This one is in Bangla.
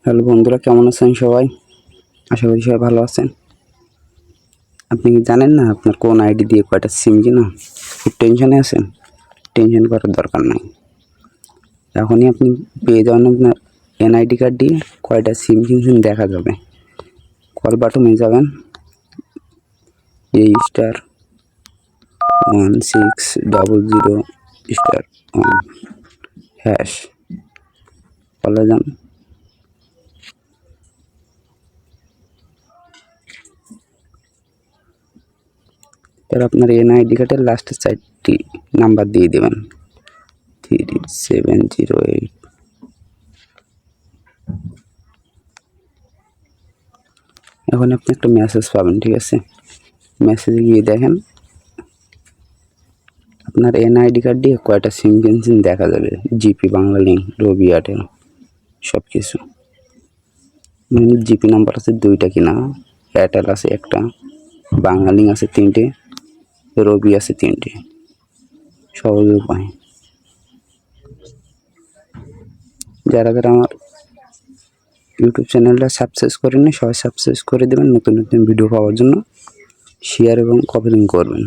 হ্যালো বন্ধুরা, কেমন আছেন সবাই? আশা করি সবাই ভালো আছেন। আপনি কি জানেন না আপনার কোন আইডি দিয়ে কয়টা সিম কিনা? খুব টেনশনে আছেন? টেনশন করার দরকার নাই। এখনই আপনি পেয়ে যাবেন আপনার এনআইডি কার্ড দিয়ে কয়টা সিম কিনছেন দেখা যাবে। কল বাটনে যাবেন, *1600*1#, কলে যান। এবার আপনার এনআইডি কার্ডের লাস্টের 4টি নাম্বার দিয়ে দেবেন, 3708। এখন আপনি একটা মেসেজ পাবেন, ঠিক আছে? মেসেজে গিয়ে দেখেন আপনার এনআইডি কার্ড দিয়ে কয়টা সিম কিনছেন দেখা যাবে। জিপি, বাংলালিংক, রবি, এয়ারটেল সব কিছু। জিপি নাম্বার আছে 2টা কিনা, এয়ারটেল আছে 1টা, বাংলালিংক আছে 3টে, রবি আছে 3টে। সহজ উপায়। যারা আমার ইউটিউব চ্যানেলটা সাবস্ক্রাইব করেননি সবাই সাবস্ক্রাইব করে দেবেন। নতুন নতুন ভিডিও পাওয়ার জন্য শেয়ার এবং কপি লিঙ্ক করবেন।